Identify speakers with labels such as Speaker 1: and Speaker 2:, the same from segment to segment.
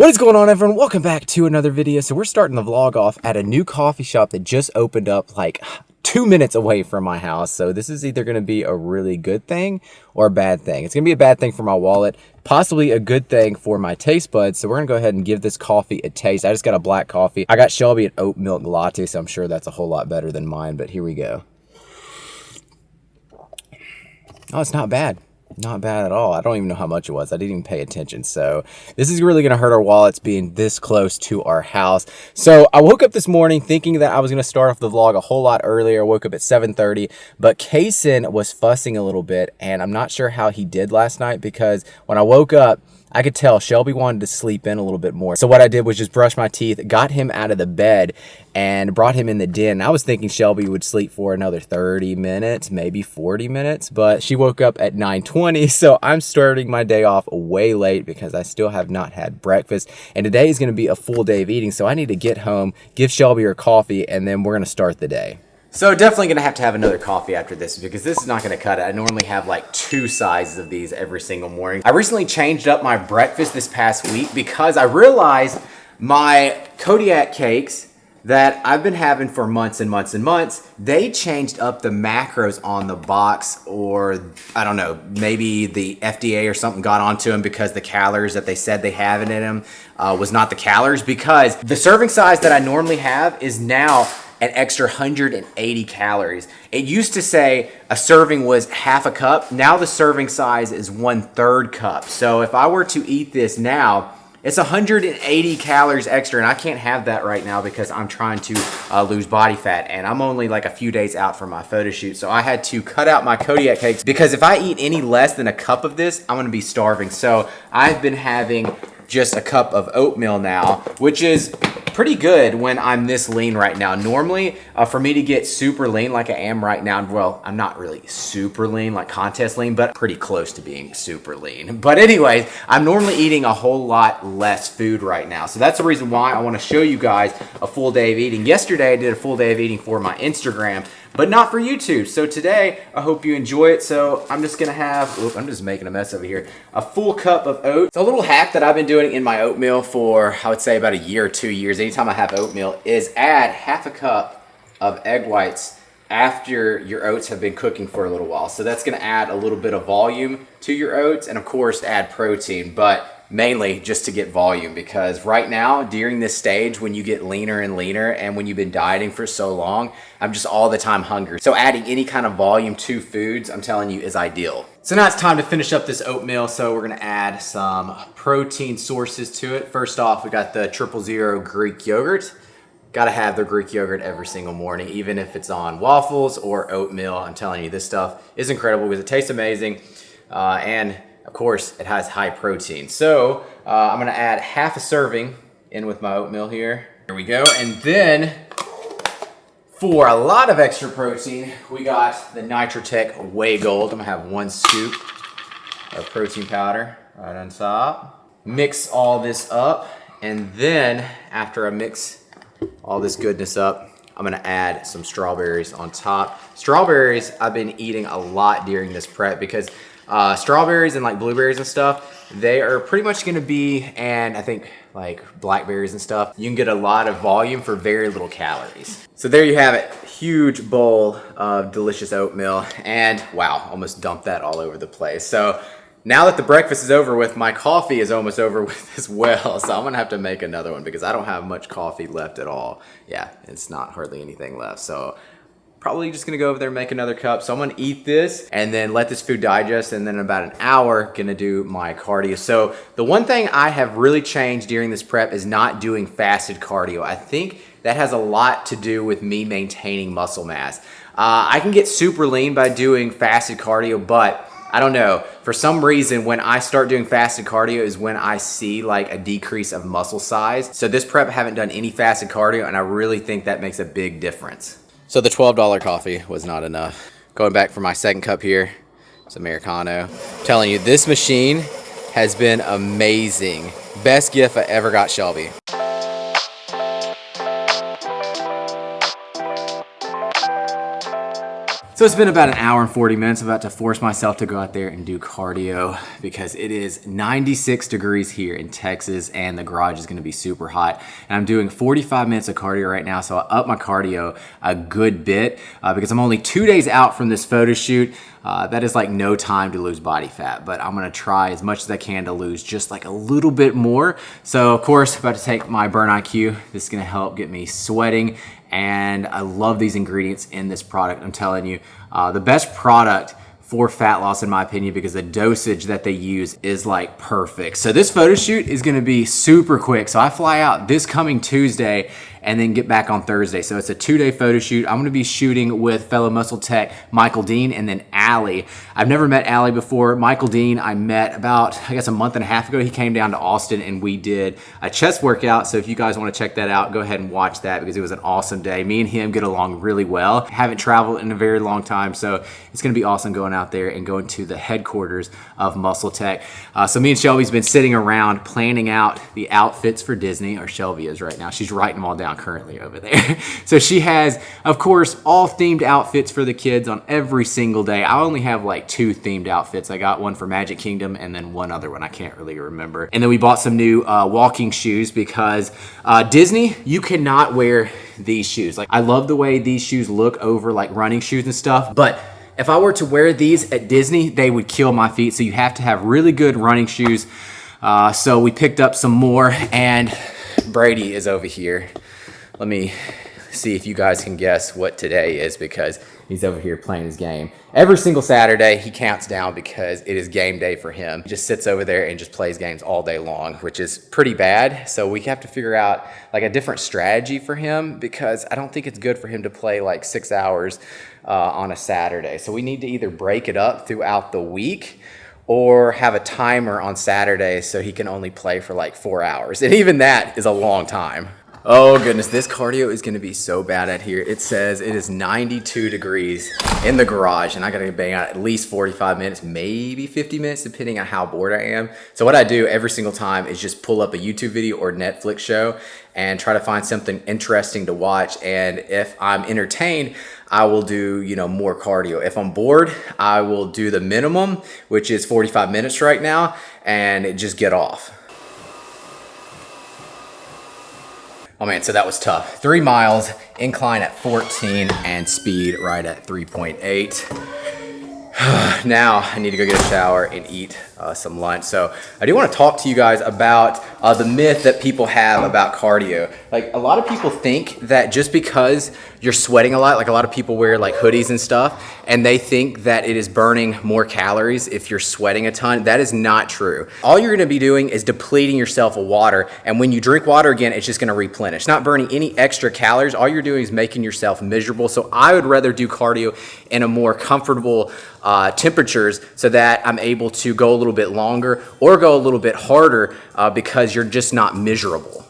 Speaker 1: What is going on, everyone? Welcome back to another video. So we're starting the vlog off at a new coffee shop that just opened up like 2 minutes away from my house. So this is either going to be a really good thing or a bad thing. It's going to be a bad thing for my wallet, possibly a good thing for my taste buds. So we're going to go ahead and give this coffee a taste. I just got a black coffee. I got Shelby an oat milk latte, so I'm sure that's a whole lot better than mine, but here we go. Oh, it's not bad. Not bad at all. I don't even know how much it was. I didn't even pay attention. So this is really going to hurt our wallets being this close to our house. So I woke up this morning thinking that I was going to start off the vlog a whole lot earlier. I woke up at 7:30, but Kaysen was fussing a little bit, and I'm not sure how he did last night because when I woke up, I could tell Shelby wanted to sleep in a little bit more. So what I did was just brush my teeth, got him out of the bed, and brought him in the den. I was thinking Shelby would sleep for another 30 minutes, maybe 40 minutes, but she woke up at 9:20, so I'm starting my day off way late because I still have not had breakfast, and today is going to be a full day of eating, so I need to get home, give Shelby her coffee, and then we're going to start the day. So definitely going to have another coffee after this because this is not going to cut it. I normally have like 2 sizes of these every single morning. I recently changed up my breakfast this past week because I realized my Kodiak cakes that I've been having for months and months and months, they changed up the macros on the box, or I don't know, maybe the FDA or something got onto them because the calories that they said they have in them was not the calories, because the serving size that I normally have is now an extra 180 calories. It used to say a serving was half a cup. Now the serving size is 1/3 cup. So if I were to eat this now, it's 180 calories extra, and I can't have that right now because I'm trying to lose body fat, and I'm only like a few days out from my photo shoot. So I had to cut out my Kodiak cakes because if I eat any less than a cup of this, I'm gonna be starving. So I've been having just a cup of oatmeal now, which is pretty good when I'm this lean right now. Normally, for me to get super lean like I am right now, well, I'm not really super lean, like contest lean, but pretty close to being super lean. But anyway, I'm normally eating a whole lot less food right now. So that's the reason why I want to show you guys a full day of eating. Yesterday, I did a full day of eating for my Instagram, but not for YouTube. So today, I hope you enjoy it. So I'm just gonna have, I'm just making a mess over here, a full cup of oats. It's a little hack that I've been doing in my oatmeal for, I would say, about a year or 2 years. Anytime I have oatmeal, is add half a cup of egg whites after your oats have been cooking for a little while. So that's gonna add a little bit of volume to your oats, and of course add protein, but mainly just to get volume, because right now during this stage when you get leaner and leaner and when you've been dieting for so long, I'm just all the time hungry. So adding any kind of volume to foods, I'm telling you, is ideal. So now it's time to finish up this oatmeal. So we're gonna add some protein sources to it. First off, we got the 000 Greek yogurt. Gotta have the Greek yogurt every single morning, even if it's on waffles or oatmeal. I'm telling you, this stuff is incredible because it tastes amazing. And of course, it has high protein. So I'm gonna add half a serving in with my oatmeal here. Here we go. And then for a lot of extra protein, we got the Nitrotech Whey Gold. I'm gonna have 1 scoop of protein powder right on top. Mix all this up. And then after I mix all this goodness up, I'm gonna add some strawberries on top. Strawberries, I've been eating a lot during this prep because strawberries and like blueberries and stuff, they are pretty much gonna be, and I think like blackberries and stuff, you can get a lot of volume for very little calories. So there you have it, huge bowl of delicious oatmeal, and wow, almost dumped that all over the place. So now that the breakfast is over with, my coffee is almost over with as well. So I'm gonna have to make another one because I don't have much coffee left at all. Yeah, it's not hardly anything left. So probably just gonna go over there and make another cup. So I'm gonna eat this and then let this food digest, and then in about an hour, gonna do my cardio. So the one thing I have really changed during this prep is not doing fasted cardio. I think that has a lot to do with me maintaining muscle mass. I can get super lean by doing fasted cardio, but I don't know, for some reason when I start doing fasted cardio is when I see like a decrease of muscle size. So this prep I haven't done any fasted cardio, and I really think that makes a big difference. So the $12 coffee was not enough. Going back for my second cup here, it's Americano. I'm telling you, this machine has been amazing. Best gift I ever got Shelby. So it's been about an hour and 40 minutes. I'm about to force myself to go out there and do cardio because it is 96 degrees here in Texas and the garage is gonna be super hot. And I'm doing 45 minutes of cardio right now, so I up my cardio a good bit because I'm only 2 days out from this photo shoot. That is like no time to lose body fat, but I'm gonna try as much as I can to lose just like a little bit more. So of course, about to take my Burn IQ. This is gonna help get me sweating, and I love these ingredients in this product. I'm telling you, the best product for fat loss in my opinion, because the dosage that they use is like perfect. So this photo shoot is gonna be super quick. So I fly out this coming Tuesday and then get back on Thursday. So it's a 2-day photo shoot. I'm gonna be shooting with fellow muscle tech Michael Dean and then Allie. I've never met Allie before. Michael Dean I met about, I guess, a month and a half ago. He came down to Austin and we did a chest workout. So if you guys wanna check that out, go ahead and watch that because it was an awesome day. Me and him get along really well. Haven't traveled in a very long time, so it's gonna be awesome going out there and going to the headquarters of Muscle Tech. So me and Shelby's been sitting around planning out the outfits for Disney, or Shelby is right now. She's writing them all down currently over there. So she has, of course, all themed outfits for the kids on every single day. I only have like 2 themed outfits. I got one for Magic Kingdom and then one other one I can't really remember. And then we bought some new walking shoes because Disney, you cannot wear these shoes. Like, I love the way these shoes look over like running shoes and stuff, but if I were to wear these at Disney, they would kill my feet. So you have to have really good running shoes. So we picked up some more, and Brady is over here. Let me see if you guys can guess what today is because he's over here playing his game. Every single Saturday, he counts down because it is game day for him. He just sits over there and just plays games all day long, which is pretty bad. So we have to figure out like a different strategy for him because I don't think it's good for him to play like 6 hours on a Saturday. So we need to either break it up throughout the week or have a timer on Saturday so he can only play for like 4 hours. And even that is a long time. Oh goodness, this cardio is gonna be so bad out here. It says it is 92 degrees in the garage and I gotta bang out at least 45 minutes, maybe 50 minutes, depending on how bored I am. So what I do every single time is just pull up a YouTube video or Netflix show and try to find something interesting to watch. And if I'm entertained, I will do, more cardio. If I'm bored, I will do the minimum, which is 45 minutes right now, and just get off. Oh man, so that was tough. 3 miles, incline at 14, and speed right at 3.8. Now I need to go get a shower and eat some lunch. So I do want to talk to you guys about the myth that people have about cardio. Like, a lot of people think that just because you're sweating a lot, like a lot of people wear like hoodies and stuff, and they think that it is burning more calories if you're sweating a ton. That is not true. All you're going to be doing is depleting yourself of water, and when you drink water again, it's just going to replenish. Not burning any extra calories. All you're doing is making yourself miserable. So I would rather do cardio in a more comfortable temperatures so that I'm able to go a little bit longer or go a little bit harder because you're just not miserable.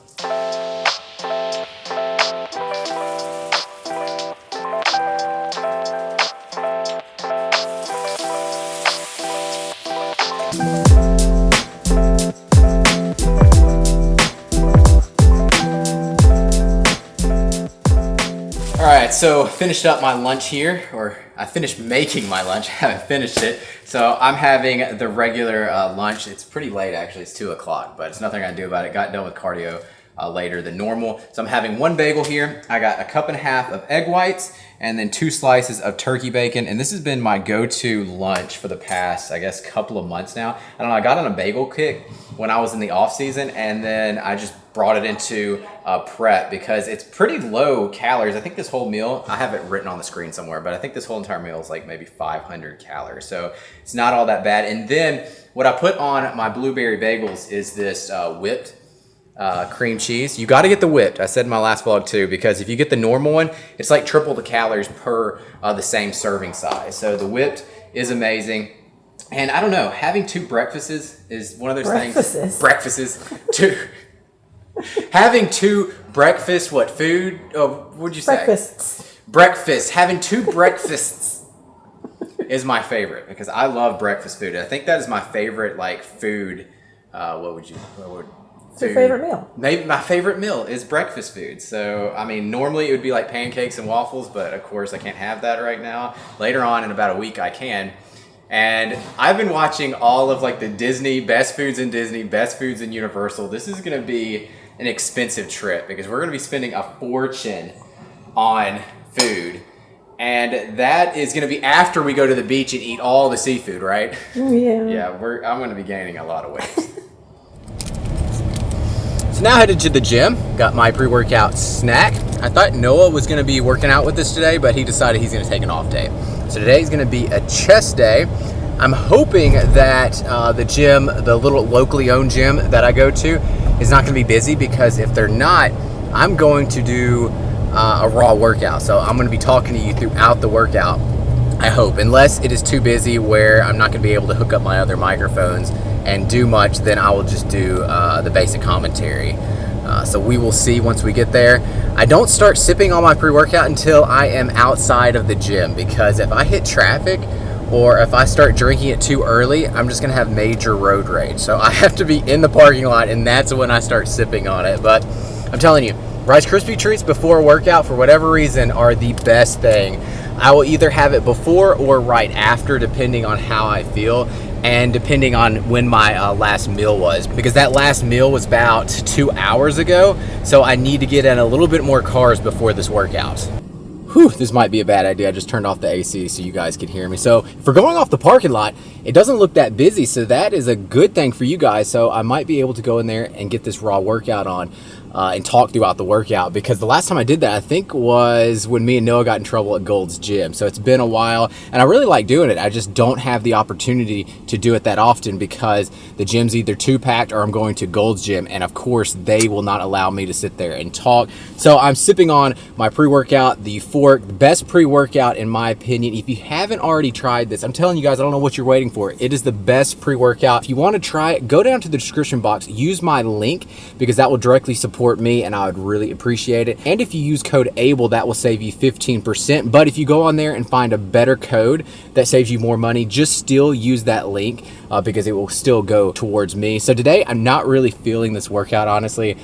Speaker 1: All right, so finished up my lunch here, or I finished making my lunch, haven't finished it. So I'm having the regular lunch. It's pretty late actually, it's 2 o'clock, but it's nothing I can do about it. Got done with cardio later than normal. So I'm having 1 bagel here. I got a 1.5 cups of egg whites and then 2 slices of turkey bacon. And this has been my go-to lunch for the past, I guess, couple of months now. I don't know, I got on a bagel kick when I was in the off season, and then I just brought it into prep because it's pretty low calories. I think this whole meal, I have it written on the screen somewhere, but I think this whole entire meal is like maybe 500 calories. So it's not all that bad. And then what I put on my blueberry bagels is this whipped cream cheese. You got to get the whipped. I said in my last vlog too, because if you get the normal one, it's like triple the calories per the same serving size. So the whipped is amazing. And I don't know, having 2 breakfasts is one of those things. Breakfasts. Having 2 breakfasts, what food? Oh, what'd you say?
Speaker 2: Breakfasts.
Speaker 1: Breakfast. Having 2 breakfasts is my favorite because I love breakfast food. I think that is my favorite like food.
Speaker 2: What's your favorite meal?
Speaker 1: Maybe my favorite meal is breakfast food. So, I mean, normally it would be like pancakes and waffles, but of course I can't have that right now. Later on in about a week I can. And I've been watching all of like the Disney, best foods in Disney, best foods in Universal. This is going to be an expensive trip because we're going to be spending a fortune on food. And that is going to be after we go to the beach and eat all the seafood, right?
Speaker 2: Yeah.
Speaker 1: Yeah, I'm going to be gaining a lot of weight. So now headed to the gym, got my pre-workout snack. I thought Noah was gonna be working out with us today, but he decided he's gonna take an off day. So today's gonna be a chest day. I'm hoping that the gym, the little locally owned gym that I go to, is not gonna be busy, because if they're not, I'm going to do a raw workout. So I'm gonna be talking to you throughout the workout, I hope, unless it is too busy where I'm not gonna be able to hook up my other microphones and do much. Then I will just do the basic commentary. So we will see once we get there. I don't start sipping on my pre-workout until I am outside of the gym, because if I hit traffic or if I start drinking it too early, I'm just gonna have major road rage. So I have to be in the parking lot, and that's when I start sipping on it. But I'm telling you, Rice Krispie treats before a workout, for whatever reason, are the best thing. I will either have it before or right after, depending on how I feel and depending on when my last meal was, because that last meal was about 2 hours ago. So I need to get in a little bit more carbs before this workout. Whew, this might be a bad idea. I just turned off the AC so you guys can hear me. So if we're going off the parking lot, it doesn't look that busy, so that is a good thing for you guys. So I might be able to go in there and get this raw workout on and talk throughout the workout, because the last time I did that, I think, was when me and Noah got in trouble at Gold's Gym. So it's been a while, and I really like doing it. I just don't have the opportunity to do it that often, because the gym's either too packed or I'm going to Gold's Gym, and of course they will not allow me to sit there and talk. So I'm sipping on my pre-workout, the Fork, the best pre-workout in my opinion. If you haven't already tried this, I'm telling you guys, I don't know what you're waiting for. It is the best pre-workout. If you want to try it, go down to the description box, use my link, because that will directly support me and I would really appreciate it. And if you use code ABLE, that will save you 15%. But if you go on there and find a better code that saves you more money, just still use that link because it will still go towards me. So today I'm not really feeling this workout, honestly.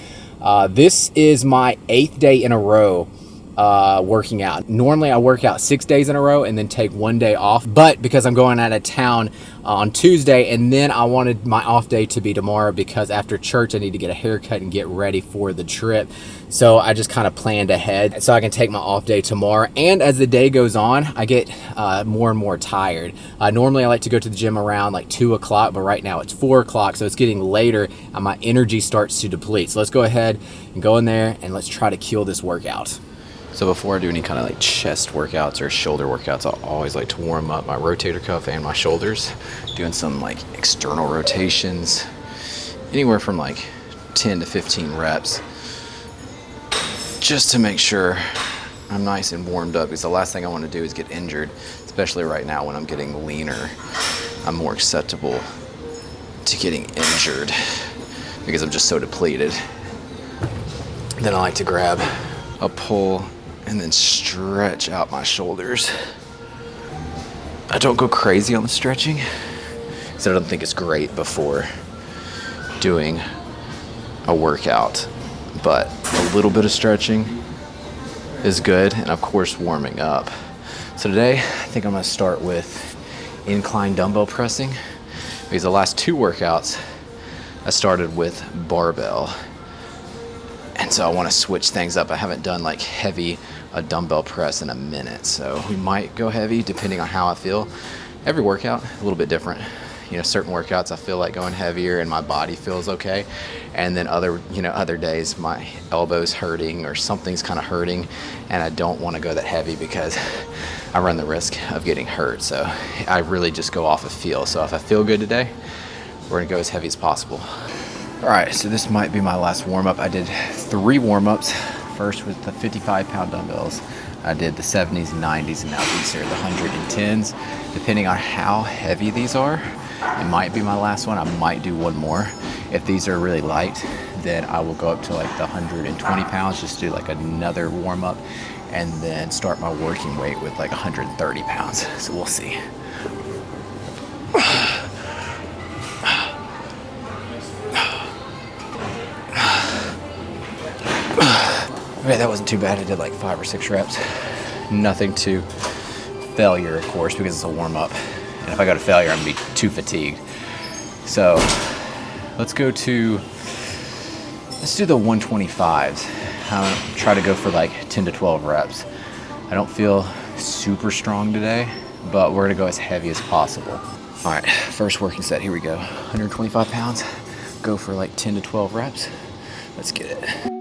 Speaker 1: This is my 8th day in a row working out. Normally I work out 6 days in a row and then take 1 day off, but because I'm going out of town on Tuesday, and then I wanted my off day to be tomorrow, because after church I need to get a haircut and get ready for the trip. So I just kind of planned ahead so I can take my off day tomorrow. And as the day goes on, I get more and more tired. Normally I like to go to the gym around like 2 o'clock, but right now it's 4 o'clock, so it's getting later and my energy starts to deplete. So let's go ahead and go in there and let's try to kill this workout. So before I do any kind of like chest workouts or shoulder workouts, I always like to warm up my rotator cuff and my shoulders, doing some like external rotations, anywhere from like 10 to 15 reps, just to make sure I'm nice and warmed up, because the last thing I want to do is get injured, especially right now when I'm getting leaner. I'm more acceptable to getting injured because I'm just so depleted. Then I like to grab a pull and then stretch out my shoulders. I don't go crazy on the stretching, so I don't think it's great before doing a workout, but a little bit of stretching is good, and of course warming up. So today I think I'm gonna start with incline dumbbell pressing, because the last 2 workouts I started with barbell. And so I want to switch things up. I haven't done like heavy a dumbbell press in a minute, so we might go heavy depending on how I feel. Every workout a little bit different. You know, certain workouts I feel like going heavier and my body feels okay, and then other days my elbow's hurting or something's kind of hurting and I don't want to go that heavy because I run the risk of getting hurt. So I really just go off of feel. So if I feel good today, we're gonna go as heavy as possible. All right, so this might be my last warm-up. I did 3 warm-ups. First with the 55-pound dumbbells. I did the 70s and 90s, and now these are the 110s. Depending on how heavy these are, it might be my last one. I might do one more. If these are really light, then I will go up to like the 120 pounds, just do like another warm-up, and then start my working weight with like 130 pounds. So we'll see. right, that wasn't too bad. I did like 5 or 6 reps. Nothing to failure, of course, because it's a warm up. And if I go to failure, I'm gonna be too fatigued. So let's do the 125s. Try to go for like 10 to 12 reps. I don't feel super strong today, but we're gonna go as heavy as possible. All right, first working set, here we go. 125 pounds, go for like 10 to 12 reps. Let's get it.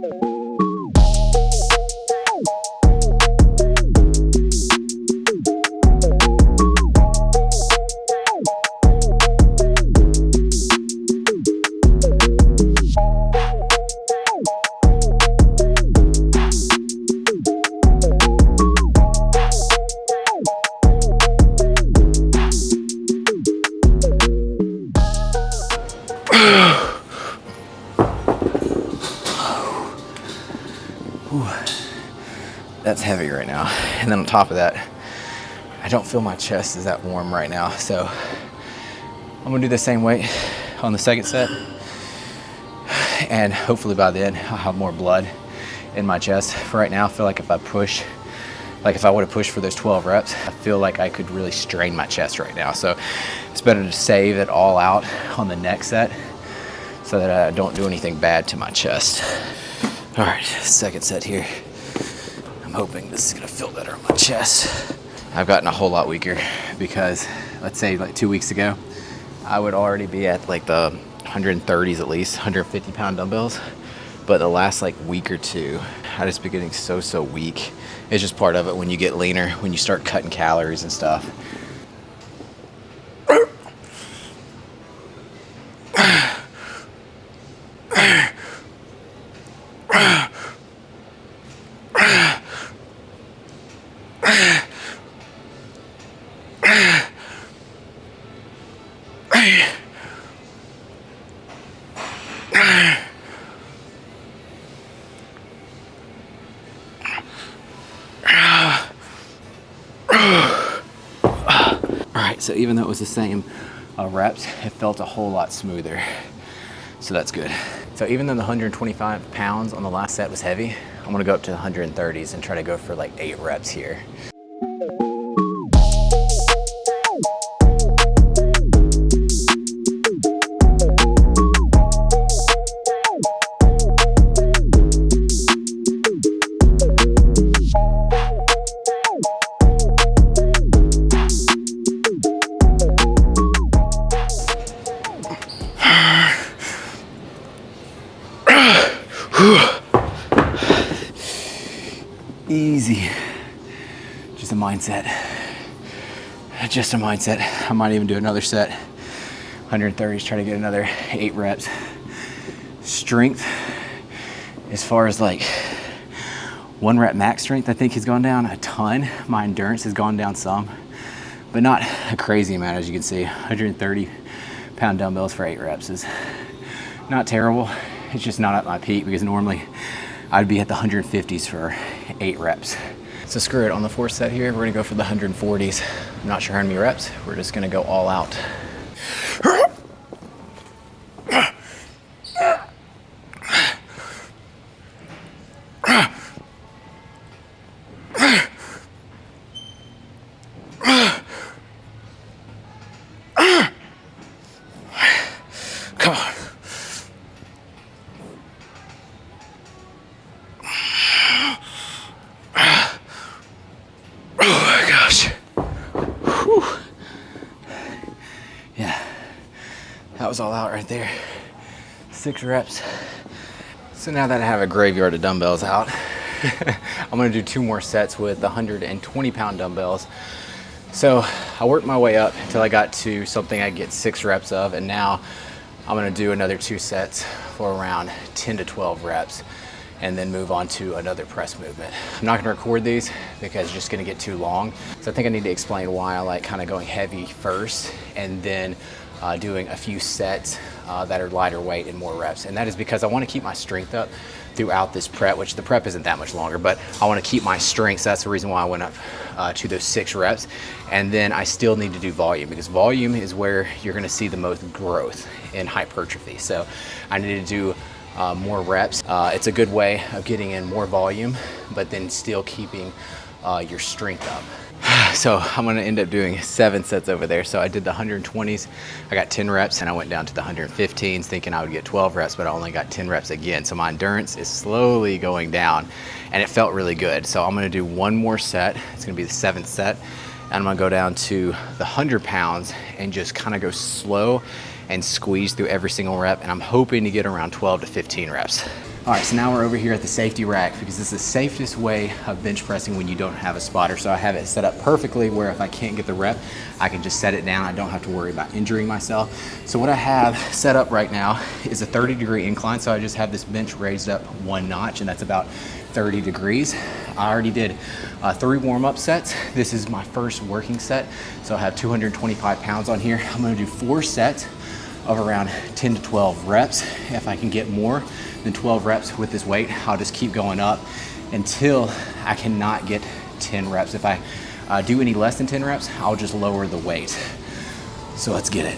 Speaker 1: That's heavy right now. And then on top of that, I don't feel my chest is that warm right now. So I'm gonna do the same weight on the second set. And hopefully by then I'll have more blood in my chest. For right now, I feel like if I push, like if I would have pushed for those 12 reps, I feel like I could really strain my chest right now. So it's better to save it all out on the next set so that I don't do anything bad to my chest. All right, second set here. I'm hoping this is gonna feel better on my chest. I've gotten a whole lot weaker because let's say like 2 weeks ago, I would already be at like the 130s at least, 150 pound dumbbells. But the last like week or two, I just been getting so weak. It's just part of it when you get leaner, when you start cutting calories and stuff. Alright, so even though it was the same reps, it felt a whole lot smoother. So that's good. So even though the 125 pounds on the last set was heavy, I'm gonna go up to the 130s and try to go for like 8 reps here. Easy. Just a mindset. Just a mindset. I might even do another set. 130s, try to get another 8 reps. Strength, as far as like 1 rep max strength, I think has gone down a ton. My endurance has gone down some, but not a crazy amount. As you can see, 130 pound dumbbells for 8 reps is not terrible. It's just not at my peak because normally I'd be at the 150s for 8 reps. So screw it, on the 4th set here, we're gonna go for the 140s. I'm not sure how many reps, we're just gonna go all out. Come on. That was all out right there. 6 reps. So now that I have a graveyard of dumbbells out, I'm gonna do 2 more sets with the 120 pound dumbbells. So I worked my way up until I got to something I get 6 reps of, and now I'm gonna do another 2 sets for around 10 to 12 reps and then move on to another press movement. I'm not gonna record these because it's just gonna get too long. So I think I need to explain why I like kind of going heavy first and then doing a few sets that are lighter weight and more reps. And that is because I want to keep my strength up throughout this prep, which the prep isn't that much longer, but I want to keep my strength. So that's the reason why I went up to those 6 reps. And then I still need to do volume because volume is where you're going to see the most growth in hypertrophy. So I need to do more reps. It's a good way of getting in more volume, but then still keeping your strength up. So I'm gonna end up doing 7 sets over there. So I did the 120s, I got 10 reps, and I went down to the 115s thinking I would get 12 reps, but I only got 10 reps again. So my endurance is slowly going down, and it felt really good. So I'm gonna do one more set. It's gonna be the 7th set, and I'm gonna go down to the 100 pounds and just kind of go slow and squeeze through every single rep, and I'm hoping to get around 12 to 15 reps. All right, so now we're over here at the safety rack because this is the safest way of bench pressing when you don't have a spotter. So I have it set up perfectly where if I can't get the rep, I can just set it down. I don't have to worry about injuring myself. So what I have set up right now is a 30-degree incline. So I just have this bench raised up 1 notch, and that's about 30 degrees. I already did 3 warm-up sets. This is my first working set. So I have 225 pounds on here. I'm gonna do 4 sets of around 10 to 12 reps. If I can get more than 12 reps with this weight, I'll just keep going up until I cannot get 10 reps. If I do any less than 10 reps, I'll just lower the weight. So let's get it.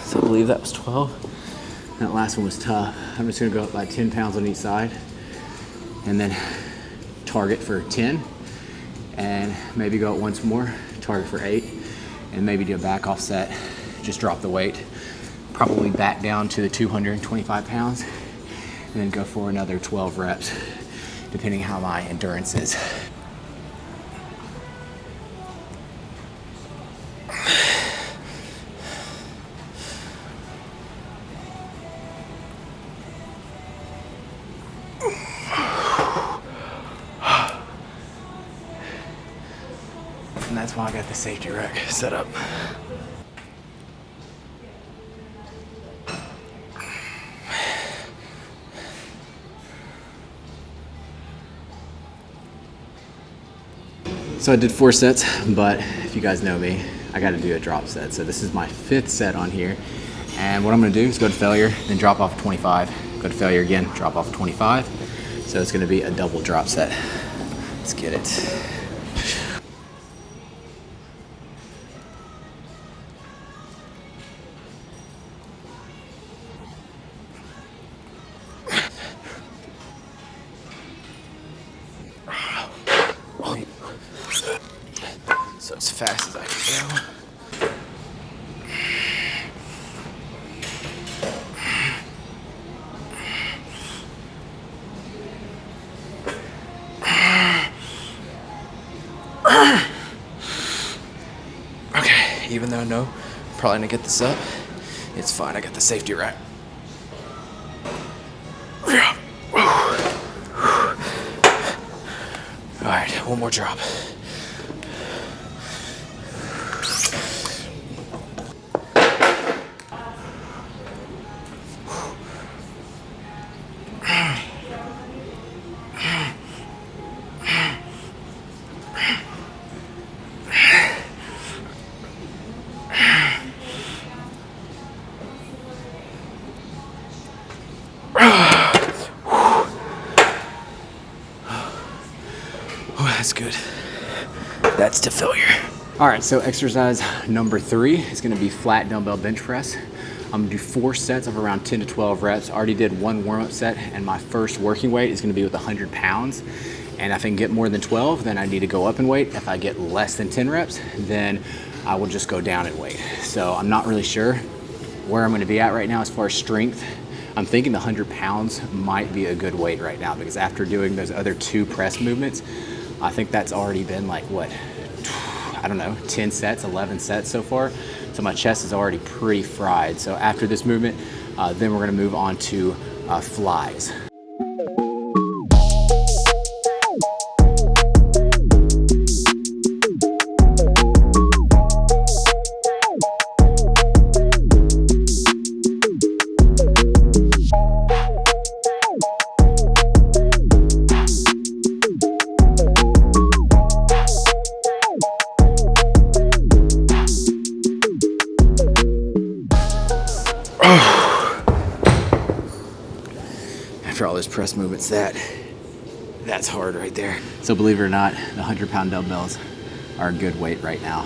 Speaker 1: So I believe that was 12. That last one was tough. I'm just gonna go up by 10 pounds on each side and then target for 10 and maybe go up once more, target for 8, and maybe do a back off set, just drop the weight, probably back down to the 225 pounds and then go for another 12 reps, depending how my endurance is. And that's why I got the safety rack set up. So I did 4 sets, but if you guys know me, I got to do a drop set. So this is my 5th set on here. And what I'm gonna do is go to failure, then drop off 25, go to failure again, drop off 25. So it's gonna be a double drop set. Let's get it. So as fast as I can go. Okay, even though I know I'm probably gonna get this up, it's fine. I got the safety rack. All right, one more drop. Oh, that's good. That's to failure. All right, so exercise number 3 is gonna be flat dumbbell bench press. I'm gonna do 4 sets of around 10 to 12 reps. I already did 1 warm-up set, and my first working weight is gonna be with 100 pounds. And if I can get more than 12, then I need to go up in weight. If I get less than 10 reps, then I will just go down in weight. So I'm not really sure where I'm gonna be at right now as far as strength. I'm thinking the 100 pounds might be a good weight right now, because after doing those other 2 press movements, I think that's already been like, what, I don't know, 10 sets, 11 sets so far. So my chest is already pretty fried. So after this movement, then we're gonna move on to flies. After all those press movements, that's hard right there. So believe it or not, the 100-pound dumbbells are a good weight right now.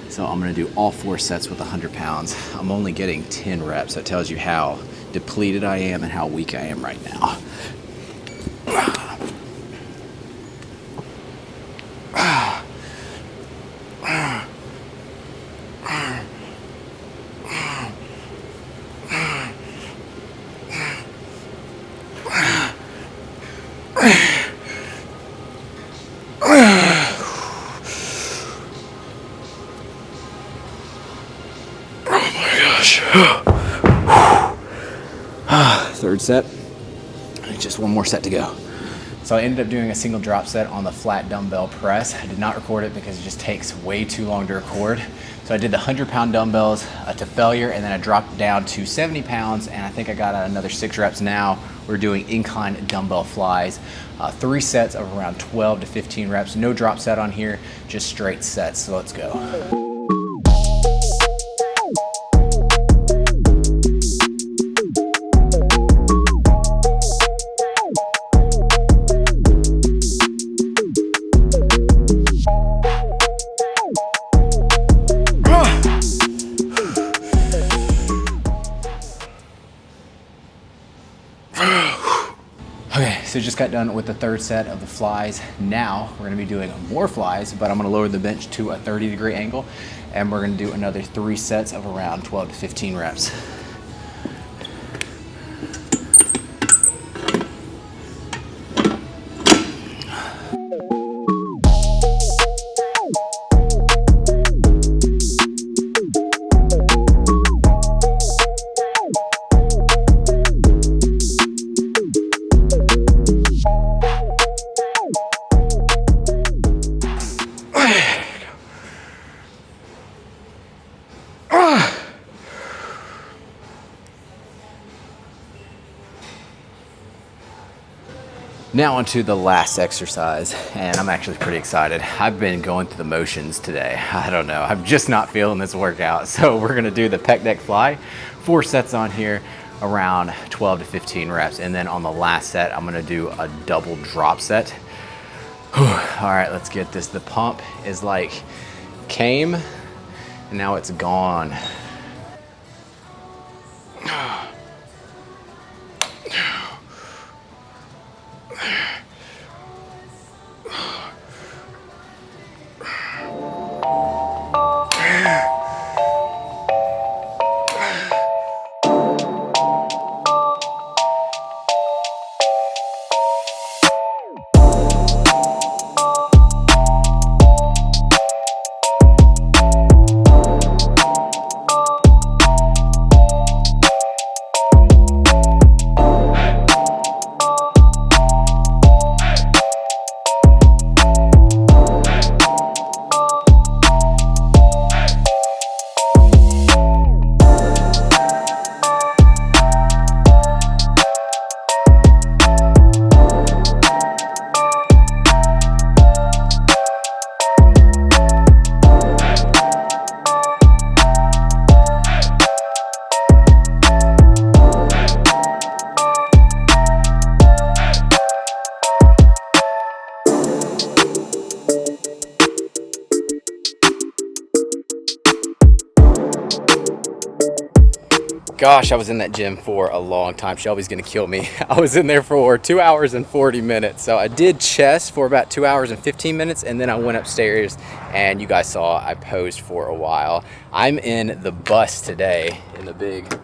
Speaker 1: So I'm gonna do all 4 sets with 100 pounds. I'm only getting 10 reps. That tells you how depleted I am and how weak I am right now. Third set, just one more set to go. So I ended up doing a single drop set on the flat dumbbell press. I did not record it because it just takes way too long to record. So I did the 100-pound dumbbells to failure, and then I dropped down to 70 pounds, and I think I got another 6 reps now. We're doing incline dumbbell flies, 3 sets of around 12 to 15 reps. No drop set on here, just straight sets. So let's go. Okay, so just got done with the 3rd set of the flies. Now we're gonna be doing more flies, but I'm gonna lower the bench to a 30-degree angle, and we're gonna do another 3 sets of around 12 to 15 reps. Now onto the last exercise, and I'm actually pretty excited. I've been going through the motions today. I don't know, I'm just not feeling this workout. So we're gonna do the Pec Deck Fly, 4 sets on here, around 12 to 15 reps. And then on the last set, I'm gonna do a double drop set. Whew. All right, let's get this. The pump is like came, and now it's gone. Gosh, I was in that gym for a long time. Shelby's gonna kill me. I was in there for 2 hours and 40 minutes. So I did chest for about 2 hours and 15 minutes, and then I went upstairs, and you guys saw I posed for a while. I'm in the bus today, in the big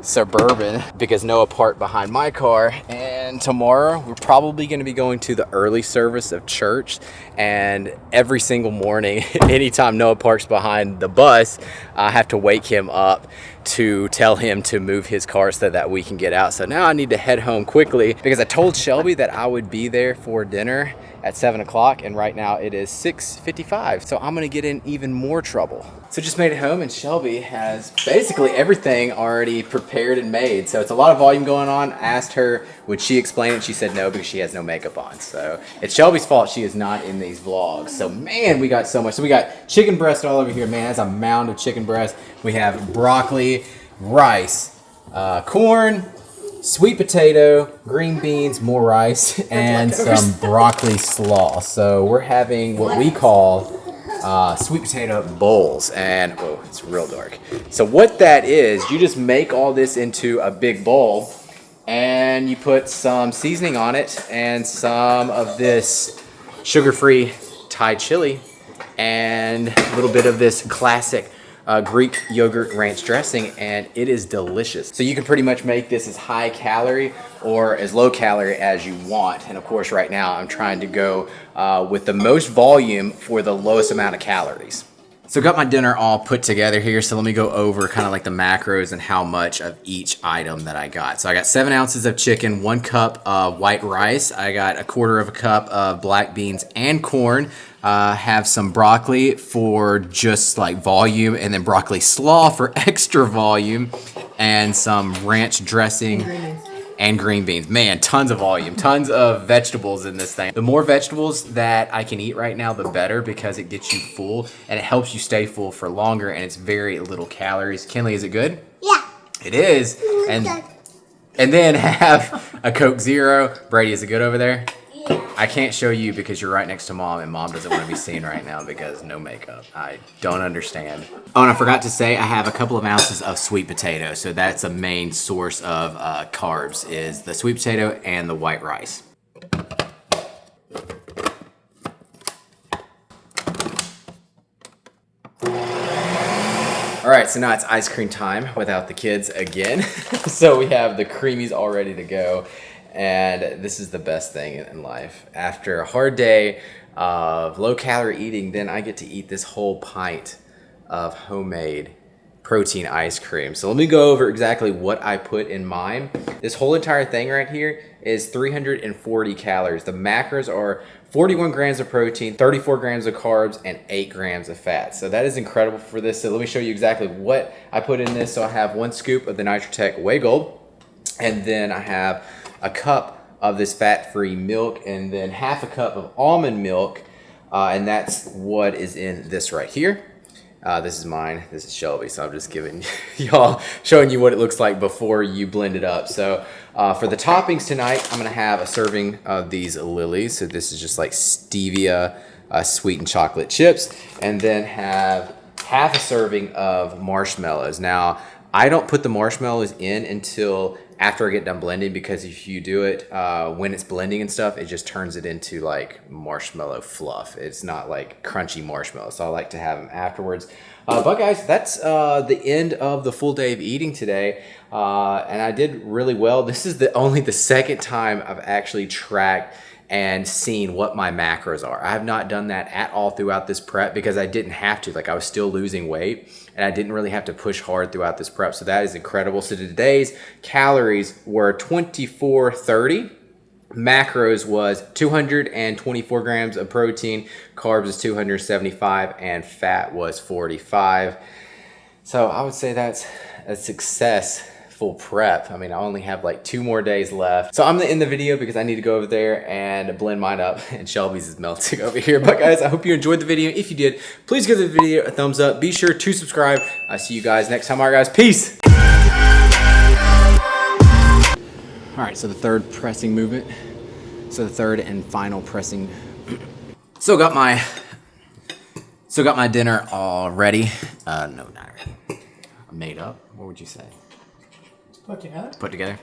Speaker 1: Suburban, because Noah parked behind my car, and tomorrow we're probably going to be going to the early service of church. And every single morning, anytime Noah parks behind the bus, I have to wake him up to tell him to move his car so that we can get out. So now I need to head home quickly, because I told Shelby that I would be there for dinner at 7 o'clock, and right now it is 6:55, so I'm gonna get in even more trouble. So just made it home, and Shelby has basically everything already prepared and made, so it's a lot of volume going on. I asked her, would she explain it? She said no, because she has no makeup on. So it's Shelby's fault she is not in these vlogs. So man, we got so much. So we got chicken breast all over here, man. That's a mound of chicken breast. We have broccoli, rice, corn, sweet potato, green beans, more rice, and some broccoli slaw. So we're having what we call sweet potato bowls, and oh, it's real dark. So what that is, you just make all this into a big bowl, and you put some seasoning on it, and some of this sugar-free Thai chili, and a little bit of this classic Greek yogurt ranch dressing, and it is delicious. So you can pretty much make this as high calorie or as low calorie as you want. And of course, right now I'm trying to go with the most volume for the lowest amount of calories. So got my dinner all put together here. So let me go over kind of like the macros and how much of each item that I got. So I got 7 ounces of chicken, 1 cup of white rice. I got 1/4 cup of black beans and corn. Have some broccoli for just like volume, and then broccoli slaw for extra volume, and some ranch dressing and green beans. Man, tons of volume, tons of vegetables in this thing. The more vegetables that I can eat right now, the better, because it gets you full and it helps you stay full for longer, and it's very little calories. Kinley, is it good?
Speaker 2: Yeah.
Speaker 1: It is. And then have a Coke Zero. Brady, is it good over there?
Speaker 2: Yeah.
Speaker 1: I can't show you because you're right next to Mom, and Mom doesn't want to be seen right now because no makeup. I don't understand. Oh, and I forgot to say I have a couple of ounces of sweet potato. So that's a main source of carbs, is the sweet potato and the white rice. All right, so now it's ice cream time without the kids again. So we have the creamies all ready to go. And this is the best thing in life. After a hard day of low-calorie eating, then I get to eat this whole pint of homemade protein ice cream. So let me go over exactly what I put in mine. This whole entire thing right here is 340 calories. The macros are 41 grams of protein, 34 grams of carbs, and 8 grams of fat. So that is incredible for this. So let me show you exactly what I put in this. So I have 1 scoop of the Nitratech Whey Gold, and then I have a cup of this fat-free milk, and then 1/2 cup of almond milk, and that's what is in this right here. This is mine, this is Shelby, so I'm just giving y'all, showing you what it looks like before you blend it up. So for the toppings tonight, I'm gonna have a serving of these lilies. So this is just like stevia sweetened chocolate chips, and then have 1/2 a serving of marshmallows. Now, I don't put the marshmallows in until after I get done blending, because if you do it when it's blending and stuff, it just turns it into like marshmallow fluff. It's not like crunchy marshmallow, so I like to have them afterwards. But guys, that's the end of the full day of eating today, and I did really well. This is only the second time I've actually tracked and seen what my macros are. I have not done that at all throughout this prep because I didn't have to. Like, I was still losing weight and I didn't really have to push hard throughout this prep. So that is incredible. So today's calories were 2430. Macros was 224 grams of protein, carbs is 275, and fat was 45. So I would say that's a successful prep. I mean, I only have like 2 more days left. So I'm gonna end the video because I need to go over there and blend mine up, and Shelby's is melting over here. But guys, I hope you enjoyed the video. If you did, please give the video a thumbs up. Be sure to subscribe. I'll see you guys next time. All right, guys, peace. All right, so the third pressing movement. So the third and final pressing. So got my dinner all ready. No, not ready. Made up. What would you say?
Speaker 3: Put together.
Speaker 1: Put together.